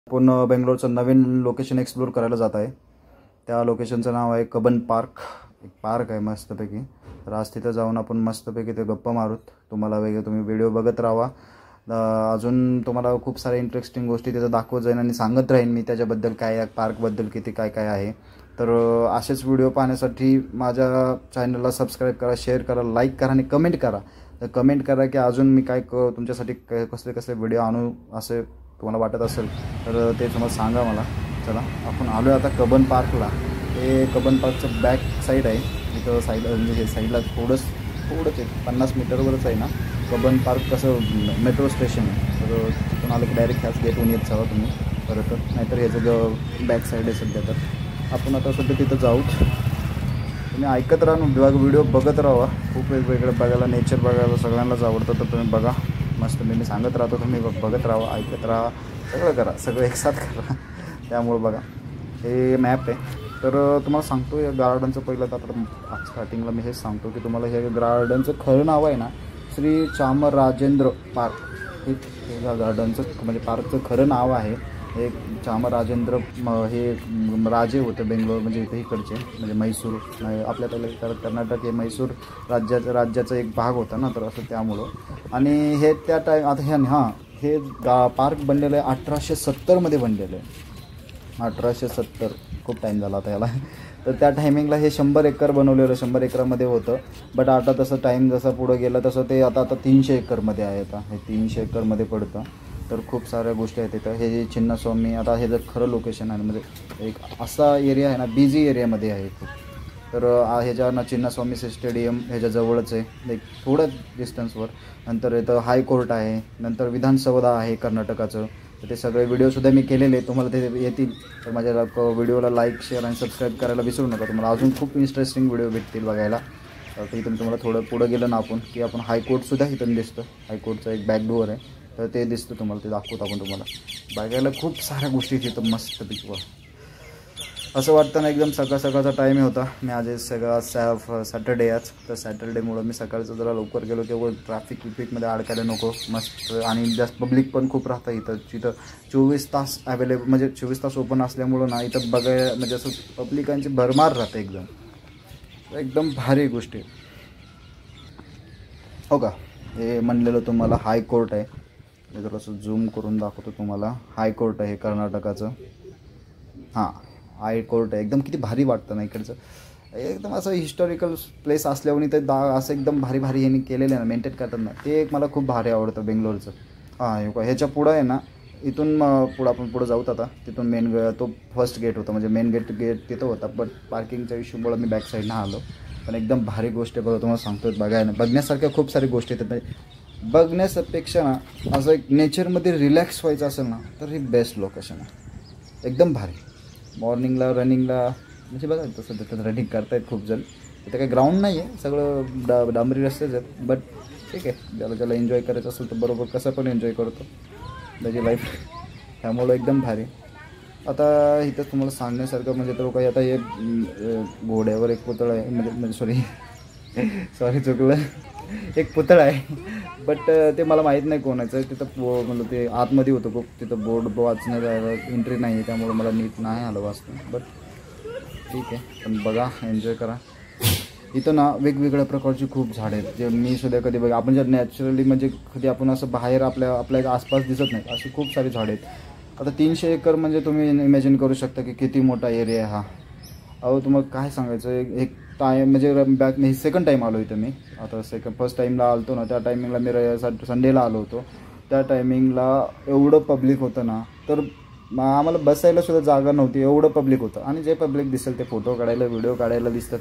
आपण बेंगलोरचं नवीन location explore करायला जात आहे। त्या लोकेशनचं नाव आहे कबन पार्क। एक पार्क आहे मस्तपैकी। तर आज तिथं जाऊन आपण मस्तपैकी ते गप्पा मारूत। तुम्हाला तुम्ही व्हिडिओ बघत राहा। अजून तुम्हाला खूप सारे इंटरेस्टिंग गोष्टी तिथं दाखवत जाईन आणि सांगत राहीन मी त्याच्याबद्दल काय, या पार्कबद्दल किती काय काय आहे। तर असेच व्हिडिओ पाहण्यासाठी माझ्या चॅनलला सबस्क्राइब करा, शेअर करा, लाईक करा आणि कमेंट करा। तर कमेंट करा की अजून मी काय तुमच्यासाठी कसले कसले व्हिडिओ आणू असे तुम्हाला वाटत असेल तर ते तुम्हाला सांगा मला। चला आपण आलो आता कबन पार्कला। हे कबन पार्कचं बॅक साईड आहे। इथं साईडला म्हणजे हे साईडला थोडंच आहे 50 मीटरवरच आहे ना कबन पार्क। कसं मेट्रो स्टेशन आहे, तर तिथून आलं की डायरेक्ट ह्याच गेटहून येत जावा तुम्ही परत। नाहीतर ह्याचं बॅक साईड आहे सध्या। तर आपण आता सध्या तिथं जाऊ। तुम्ही ऐकत राहा, व्हिडिओ बघत राहा। खूप वेगवेगळं बघायला, नेचर बघायला सगळ्यांनाच आवडतं। तर तुम्ही बघा मस्त। मी सांगत राहतो, तुम्ही बघत राहा, ऐकत राहा, सगळं करा, सगळं एकसाथ करा। त्यामुळे बघा हे मॅप आहे। तर तुम्हाला सांगतो या गार्डनचं पहिलं तर आता स्टार्टिंगला मी हेच सांगतो की तुम्हाला हे गार्डनचं खरं नाव आहे ना श्री चामराजेंद्र पार्क। हे गार्डनचं म्हणजे पार्कचं खरं नाव आहे। एक चामराजेंद्र हे राजे होते बेंगलोर म्हणजे इकडचे, म्हणजे म्हैसूर आपल्या कर्नाटक हे म्हैसूर राज्याचा एक भाग होता ना, तर असं त्यामुळं। आणि हे त्या आता हे पार्क बनलेलं आहे 1870 बनलेलं आहे। 1870 खूप टाईम झाला आता याला। तर त्या टायमिंगला हे 100 एकर बनवलेलं, 100 एकरामध्ये होतं। बट आता तसं टाईम जसा पुढं गेला तसं ते आता 300 एकरमध्ये आहे। आता हे 300 एकरमध्ये पडतं। तर खूप साऱ्या गोष्टी आहेत तिथं। हे जे चिन्नस्वामी, आता हे जर खरं लोकेशन आहे म्हणजे एक असा एरिया आहे ना, बिझी एरियामध्ये आहे खूप। तर ह्याच्या ना चिन्नस्वामी स्टेडियम ह्याच्या जवळच आहे, एक थोडं डिस्टन्सवर। नंतर इथं हायकोर्ट आहे, नंतर विधानसभा आहे कर्नाटकाचं। तर ते सगळे व्हिडिओसुद्धा मी केलेले, तुम्हाला ते येतील। तर माझ्या व्हिडिओला लाईक, शेअर आणि सबस्क्राईब करायला विसरू नका। तुम्हाला अजून खूप इंटरेस्टिंग व्हिडिओ भेटतील बघायला। तर इथून तुम्हाला थोडं पुढं गेलं ना आपण की आपण हायकोर्टसुद्धा इथून दिसतं। हायकोर्टचं एक बॅकडोअर आहे, तर ते दिसतं तुम्हाला, ते दाखवतो आपण तुम्हाला। बघायला खूप साऱ्या गोष्टी तिथं मस्त पिकवा। असं वाटतं ना एकदम सकाळचा टाईम होता। मी आज सगळा सॅटर्डे आज, तर सॅटर्डेमुळं मी सकाळचं जरा लवकर गेलो तेव्हा ट्रॅफिकमध्ये अडकायला नको मस्त। आणि जास्त पब्लिक पण खूप राहतं इथं। 24 तास अवेलेबल, म्हणजे 24 तास ओपन असल्यामुळं ना इथं बघायला म्हणजे असं पब्लिकांची भरमार राहते एकदम भारी गोष्टी हो का। हे म्हणलेलं तुम्हाला हायकोर्ट आहे, मी जर असं झूम करून दाखवतो तुम्हाला। हायकोर्ट आहे कर्नाटकाचं, हां हायकोर्ट आहे। एकदम किती भारी वाटतं ना इकडचं, एकदम असं हिस्टॉरिकल प्लेस असल्यावर ते असं एकदम भारी ह्यांनी केलेलं आहे ना, मेंटेन करतात ना, ते एक मला खूप भारी आवडतं बेंगलोरचं। हां ह्याच्या पुढं आहे ना, इथून आपण पुढं जाऊत आता। तिथून मेन तो फर्स्ट गेट होता, म्हणजे मेन गेट तिथं होता। बट पार्किंगच्या इश्यूमुळे मी बॅक साईडनं आलो। पण एकदम भारी गोष्ट आहे बघा, तुम्हाला सांगतो बघण्यासारख्या खूप सारी गोष्टी आहेत। बघण्यापेक्षा ना असं एक नेचरमध्ये रिलॅक्स व्हायचं असेल ना तर ही बेस्ट लोकेशन आहे, एकदम भारी। मॉर्निंगला रनिंगला म्हणजे बघा तसं तिथं रनिंग करतायत खूप जण। तिथं काही ग्राउंड नाही आहे, सगळं डांबरी रस्तेच आहेत। बट ठीक आहे, ज्याला एन्जॉय करायचं असेल तर बरोबर कसं पण एन्जॉय करतो त्याची लाईफ। त्यामुळं एकदम भारी। आता इथं तुम्हाला सांगण्यासारखं म्हणजे तर काही आता हे घोड्यावर एक पुतळा आहे, म्हणजे सॉरी चुकलं, एक पुतळा आहे। बट ते मला माहीत नाही कोणाचं आहे तिथं। म्हणजे ते आतमध्ये होतं खूप, तिथं बोर्ड वाचण्याला एंट्री नाही आहे, त्यामुळे मला नीट नाही आलं वाचतं। बट ठीक आहे, पण बघा, एन्जॉय करा। इथं ना वेगवेगळ्या प्रकारची खूप झाडं आहेत, जे मी सुद्धा कधी बघा आपण जर नॅचरली म्हणजे कधी आपण असं बाहेर आपल्या आसपास दिसत नाही अशी खूप सारी झाडं आहेत। आता 300 एकर म्हणजे तुम्ही इमॅजिन करू शकता की किती मोठा एरिया आहे हा। अहो तुम्हाला काय सांगायचं, एक टाईम म्हणजे बॅक मी सेकंड टाईम आलो इथं। मी आता फर्स्ट टाईमला आलो ना, त्या टायमिंगला मी संडेला आलो होतो। त्या टायमिंगला एवढं पब्लिक होतं ना, तर आम्हाला बसायला सुद्धा जागा नव्हती, एवढं पब्लिक होतं। आणि जे पब्लिक दिसेल ते फोटो काढायला, व्हिडिओ काढायला दिसतात।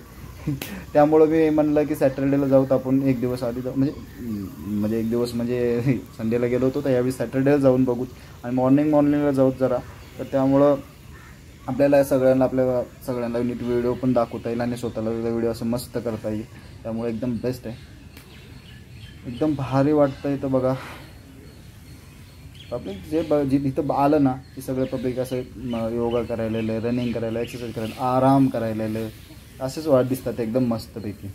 त्यामुळं मी म्हणलं की सॅटर्डेला जाऊत आपण, एक दिवस आधी जाऊ, म्हणजे एक दिवस म्हणजे संडेला गेलो होतो, तर यावेळी सॅटर्डेला जाऊन बघू आणि मॉर्निंगला जाऊत जरा। तर त्यामुळं आपल्या सगळ्यांना नीट व्हिडिओ पण दाखवता येईल आणि स्वतःला व्हिडिओ असं मस्त करता येईल। त्यामुळे एकदम बेस्ट आहे, एकदम भारी वाटतं इथं बघा। पब्लिक जे इथं आलं ना ते सगळे पब्लिक असं योगा करायला, रनिंग करायला, एक्सरसाइज करायला, आराम करायला असेच दिसतात एकदम मस्तपैकी।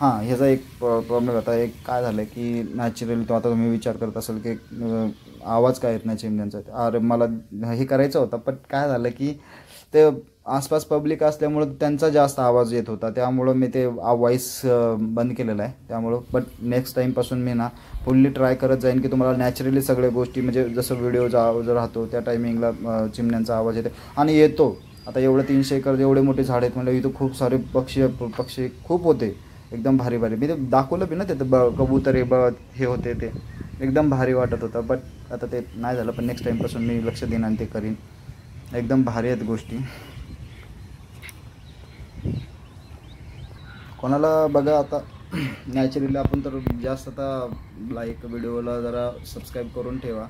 हां, ह्याचा एक प्रॉब्लेम होता. एक काय झालं की नॅचरली तो आता तुम्ही विचार करत असाल की आवाज काय येत नाही चिमण्यांचा. अरे मला हे करायचं होतं, पण काय झालं की ते आसपास पब्लिक असल्यामुळं त्यांचा जास्त आवाज येत होता. त्यामुळं मी ते व्हॉईस बंद केलेला आहे. त्यामुळं बट नेक्स्ट टाईमपासून मी ना फुल्ली ट्राय करत जाईन की तुम्हाला नॅचरली सगळ्या गोष्टी म्हणजे जसं व्हिडिओ जो राहतो त्या टायमिंगला चिमण्यांचा आवाज येतो आणि येतो. आता एवढं 300 एकर एवढे मोठे झाड आहेत म्हणजे इथं खूप सारे पक्षी खूप होते. एकदम भारी भारी मी ते दाखवलं बी ना ते कबूतर हे होते ते एकदम भारी वाटत होतं. बट आता ते नाही झालं, पण नेक्स्ट टाईमपासून मी लक्ष देईन आणि ते करीन. एकदम भारी आहेत गोष्टी. कोणाला बघा आता नॅचरली आपण तर जास्त आता लाईक व्हिडिओला जरा सबस्क्राईब करून ठेवा.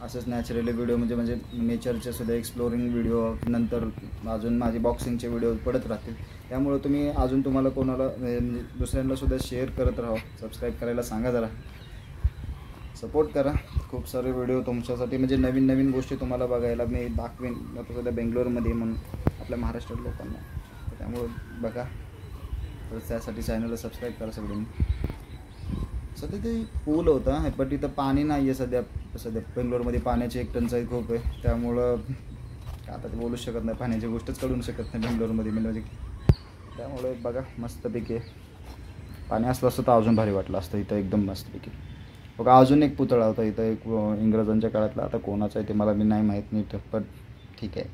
असंच नॅचरली व्हिडिओ म्हणजे नेचरचे सुद्धा एक्सप्लोरिंग व्हिडिओ, नंतर अजून माझे बॉक्सिंगचे व्हिडिओ पडत राहतील. त्यामुळं तुम्ही अजून तुम्हाला कोणाला म्हणजे दुसऱ्यांना सुद्धा शेअर करत राहा. सबस्क्राईब करायला सांगा, जरा सपोर्ट करा. खूप सारे व्हिडिओ तुमच्यासाठी म्हणजे नवीन नवीन गोष्टी तुम्हाला बघायला मी दाखवेन. आता सध्या बेंगलोरमध्ये म्हणून आपल्या महाराष्ट्रात लोकांना, त्यामुळं बघा. तर त्यासाठी चॅनलला सबस्क्राईब करा सगळ्यांनी. सध्या ते पूल होता बट इथं पाणी नाही आहे सध्या बेंगलोरमध्ये. पाण्याची एक टंचाई खूप आहे. त्यामुळं आता ते बोलूच शकत नाही, पाण्याची गोष्टच कळून शकत नाही बेंगलोरमध्ये म्हणजे. त्यामुळे बघा मस्तपैकी पाणी असलं असतं तर अजून भारी वाटलं असतं इथं, एकदम मस्तपैकी. बघा अजून एक पुतळा होता इथं, एक इंग्रजांच्या काळातला. आता कोणाचा आहे ते मला बी नाही माहीत नाही, पण ठीक आहे,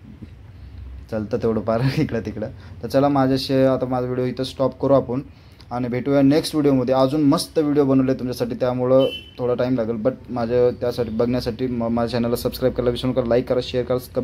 चालतं तेवढं पार इकडं तिकडं. तर चला आता माझा व्हिडिओ इथं स्टॉप करू आपण आणि भेटूया नेक्स्ट व्हिडिओमध्ये. अजून मस्त व्हिडिओ बनवले तुमच्यासाठी, त्यामुळं थोडा टाईम लागेल. बट त्यासाठी बघण्यासाठी माझ्या चॅनलला सबस्क्राईब करायला विसरू नका. लाईक करा, शेअर करा, कमेंट